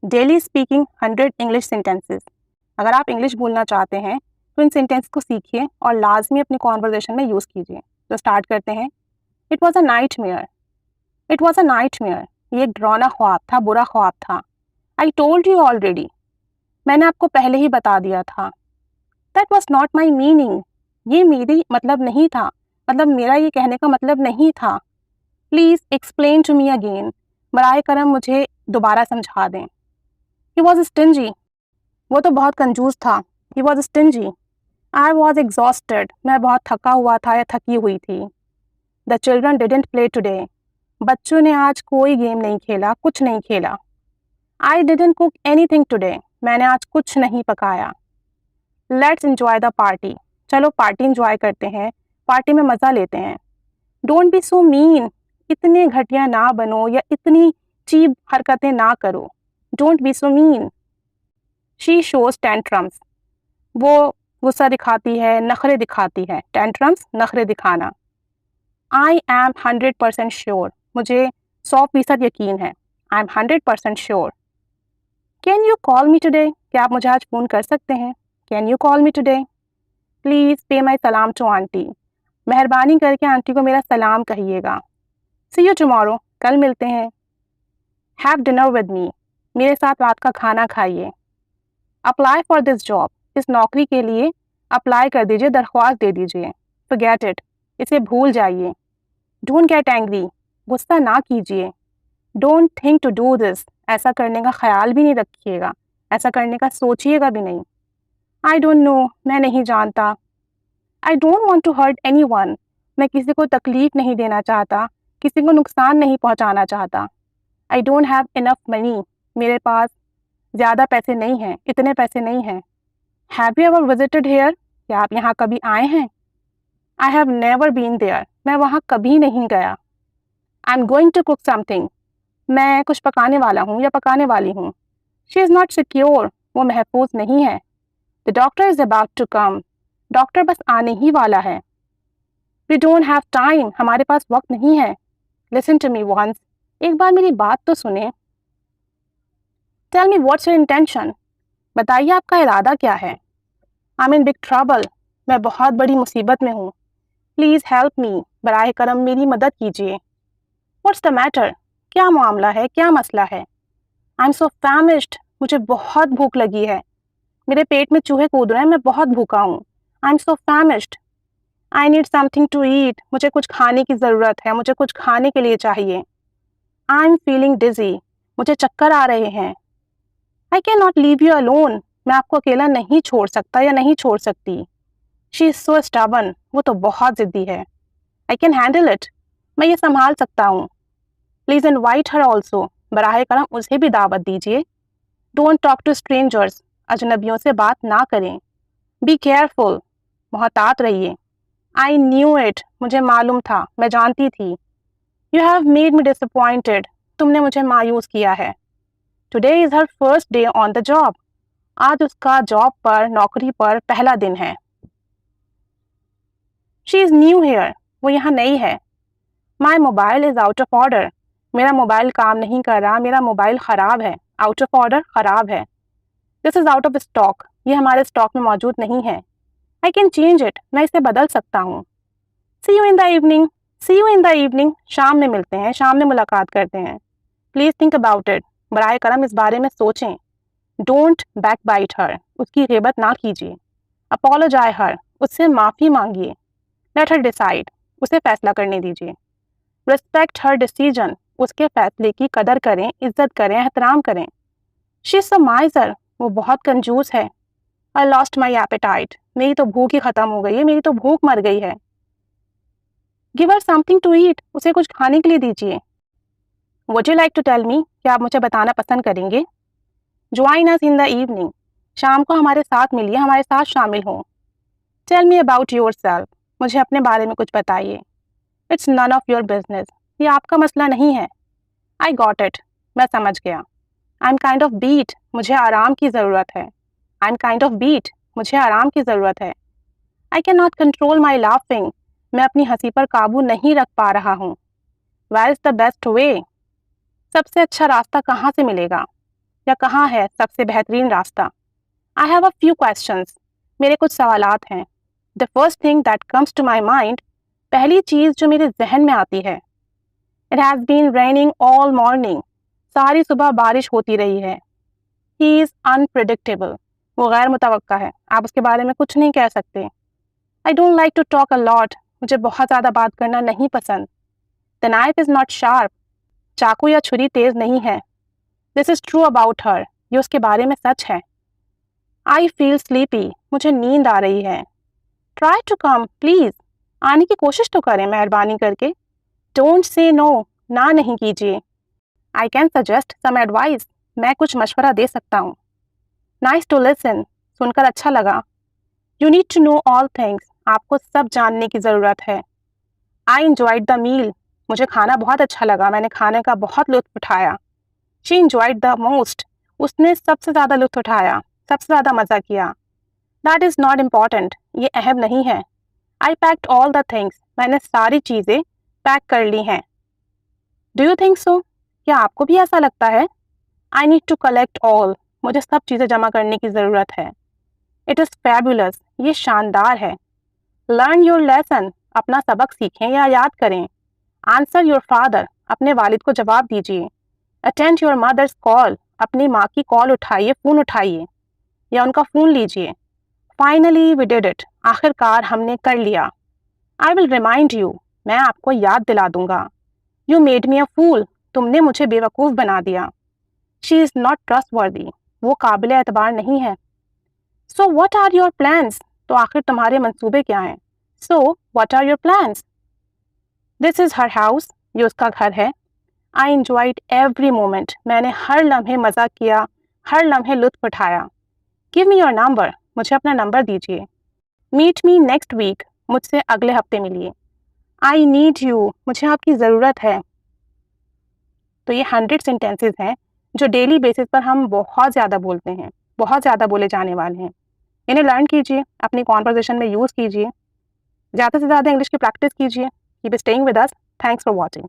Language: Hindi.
Daily speaking 100 English sentences. अगर आप इंग्लिश बोलना चाहते हैं तो इन सेंटेंस को सीखिए और लाजमी अपनी कॉन्वर्जेशन में यूज़ कीजिए। तो स्टार्ट करते हैं। It was a night mayor. It was a night mayor. ये एक डरावना ख्वाब था, बुरा ख्वाब था। I told you already. मैंने आपको पहले ही बता दिया था। That was not my meaning. ये मेरी मतलब नहीं था, मतलब मेरा ये कहने का मतलब नहीं था। Please explain to me again. बराए करम मुझे दोबारा समझा दें। He was stingy. वो तो बहुत कंजूस था। He was stingy. I was exhausted. मैं बहुत थका हुआ था या थकी हुई थी। The children didn't play today. बच्चों ने आज कोई गेम नहीं खेला, कुछ नहीं खेला। I didn't cook any thing today. मैंने आज कुछ नहीं पकाया। Let's enjoy the party. चलो पार्टी इंजॉय करते हैं, पार्टी में मज़ा लेते हैं। Don't be so mean. इतने घटिया ना बनो या इतनी चीप हरकतें ना करो। Don't be so mean. She shows tantrums. वो गुस्सा दिखाती है, नखरे दिखाती है। टेंट्रम्स, नखरे दिखाना। I am 100% sure. मुझे 100% यकीन है। I am 100% sure. Can you call me today. क्या आप मुझे आज फ़ोन कर सकते हैं। Can you call me today. Please pay my सलाम टू आंटी। मेहरबानी करके आंटी को मेरा सलाम कहिएगा। सी यू टुमारो। कल मिलते हैं। Have dinner with me. मेरे साथ रात का खाना खाइए। Apply for this job. इस नौकरी के लिए अप्लाई कर दीजिए, दरख्वास्त दे दीजिए। Forget it. इसे भूल जाइए। Don't get angry. गुस्सा ना कीजिए। Don't think to do this. ऐसा करने का ख्याल भी नहीं रखिएगा, ऐसा करने का सोचिएगा भी नहीं। I don't know. मैं नहीं जानता। I don't want to hurt anyone. मैं किसी को तकलीफ नहीं देना चाहता, किसी को नुकसान नहीं पहुंचाना चाहता। I don't have enough money. मेरे पास ज़्यादा पैसे नहीं हैं, इतने पैसे नहीं हैं। Have you ever visited here. क्या आप यहाँ कभी आए हैं। I have never been there. मैं वहाँ कभी नहीं गया। I am going to cook something. मैं कुछ पकाने वाला हूँ या पकाने वाली हूँ। She is not secure. वो महफूज नहीं है। The doctor is about to come. Doctor बस आने ही वाला है। We don't have time. हमारे पास वक्त नहीं है। लिसन टू मी वंस। एक बार मेरी बात तो सुने। Tell me what's your intention. बताइए आपका इरादा क्या है। I am in big trouble. मैं बहुत बड़ी मुसीबत में हूँ। Please help me. बराए करम मेरी मदद कीजिए। What's the matter. क्या मामला है, क्या मसला है। I am so famished. मुझे बहुत भूख लगी है। मेरे पेट में चूहे कूद रहे हैं, मैं बहुत भूखा हूँ। I am so famished. I need something to eat. मुझे कुछ खाने की ज़रूरत है, मुझे कुछ खाने के लिए चाहिए। आई एम फीलिंग डिजी। मुझे चक्कर आ रहे हैं। आई can not leave you alone. मैं आपको अकेला नहीं छोड़ सकता या नहीं छोड़ सकती। She is so stubborn. वो तो बहुत ज़िद्दी है। I can handle it. मैं ये संभाल सकता हूँ। Please invite her also. बराह करम उसे भी दावत दीजिए। Don't talk to strangers. अजनबियों से बात ना करें। Be careful. मोहतात रहिए। I knew it. मुझे मालूम था, मैं जानती थी। You have made me disappointed. तुमने मुझे मायूस किया है। Today is her first day on the job. आज उसका जॉब पर, नौकरी पर पहला दिन है। She is new here. वो यहाँ नई है। My mobile is out of order. मेरा मोबाइल काम नहीं कर रहा, मेरा मोबाइल ख़राब है। आउट ऑफ ऑर्डर, ख़राब है। This is out of stock. ये हमारे स्टॉक में मौजूद नहीं है। I can change it. मैं इसे बदल सकता हूँ। See you in the evening. See you in the evening. शाम में मिलते हैं, शाम में मुलाकात करते हैं। Please think about it. बराए करम इस बारे में सोचें। Don't backbite her. उसकी ग़ीबत ना कीजिए। Apologize her. उससे माफ़ी मांगिए। Let her decide. उसे फैसला करने दीजिए। Respect her decision. उसके फैसले की कदर करें, इज्जत करें, एहतराम करें। She is a miser. वो बहुत कंजूस है। I lost my appetite. मेरी तो भूख ही ख़त्म हो गई है, मेरी तो भूख मर गई है। Give her something to eat. उसे कुछ खाने के लिए दीजिए। Would you like to tell me. क्या आप मुझे बताना पसंद करेंगे। Join us in the evening. शाम को हमारे साथ मिलिए, हमारे साथ शामिल हों। Tell me about yourself. मुझे अपने बारे में कुछ बताइए। It's none of your business. ये आपका मसला नहीं है। I got it. मैं समझ गया। I am kind of beat. मुझे आराम की ज़रूरत है। I am kind of beat. मुझे आराम की ज़रूरत है। I can not control my laughing. मैं अपनी हंसी पर काबू नहीं रख पा रहा हूँ। Where is the best way. सबसे अच्छा रास्ता कहाँ से मिलेगा। या कहाँ है सबसे बेहतरीन रास्ता? I have a few questions, मेरे कुछ सवालात हैं। The first thing that comes to my mind, पहली चीज़ जो मेरे जहन में आती है, it has been raining all morning, सारी सुबह बारिश होती रही है। ही इज़ अनप्रिडिक्टेबल, वो गैर मुतवक्का है, आप उसके बारे में कुछ नहीं कह सकते। I don't like to talk a lot, मुझे बहुत ज़्यादा बात करना नहीं पसंद। The knife is not sharp, चाकू या छुरी तेज़ नहीं है। This is true about her, ये उसके बारे में सच है। आई फील स्लीपी, मुझे नींद आ रही है। ट्राई टू कम प्लीज़, आने की कोशिश तो करें मेहरबानी करके। डोंट से नो, ना नहीं कीजिए। I can suggest some advice, मैं कुछ मशवरा दे सकता हूँ। नाइस टू लिसन, सुनकर अच्छा लगा। You need to know all things, आपको सब जानने की ज़रूरत है। आई इंजॉयड द मील, मुझे खाना बहुत अच्छा लगा, मैंने खाने का बहुत लुत्फ़ उठाया। शी इंजॉयड द मोस्ट, उसने सबसे ज़्यादा लुत्फ़ उठाया, सबसे ज़्यादा मज़ा किया। दैट इज़ नॉट इम्पॉर्टेंट, ये अहम नहीं है। आई पैक्ड ऑल द थिंग्स, मैंने सारी चीज़ें पैक कर ली हैं। डू यू थिंक सो, क्या आपको भी ऐसा लगता है? I need to collect all, मुझे सब चीज़ें जमा करने की ज़रूरत है। इट इज़ फैबुलस, ये शानदार है। लर्न योर लेसन, अपना सबक सीखें या याद करें। आंसर योर फादर, अपने वालिद को जवाब दीजिए। अटेंड योर मदर्स कॉल, अपनी माँ की कॉल उठाइए, फ़ोन उठाइए या उनका फ़ोन लीजिए। फाइनली वी डिड इट, आखिरकार हमने कर लिया। आई विल रिमाइंड यू, मैं आपको याद दिला दूंगा। यू मेड मी अ फूल, तुमने मुझे बेवकूफ़ बना दिया। शी इज़ नॉट ट्रस्टवर्दी, वो काबिल एतबार नहीं है। So what are your plans, तो आखिर तुम्हारे मंसूबे क्या हैं? So what are your plans? This is her house, ये उसका घर है। आई इंजॉयड एवरी मोमेंट, मैंने हर लम्हे मज़ा किया, हर लम्हे लुत्फ़ उठाया। गिव मी योर नंबर, मुझे अपना नंबर दीजिए। मीट मी नेक्स्ट वीक, मुझसे अगले हफ्ते मिलिए। आई नीड यू, मुझे आपकी ज़रूरत है। तो ये 100 सेंटेंसेस हैं जो डेली बेसिस पर हम बहुत ज़्यादा बोलते हैं, बहुत ज़्यादा बोले जाने वाले हैं। इन्हें लर्न कीजिए, अपनी कॉन्वर्सेशन में यूज़ कीजिए, ज़्यादा से ज़्यादा इंग्लिश की प्रैक्टिस कीजिए। Keep staying with us, thanks for watching.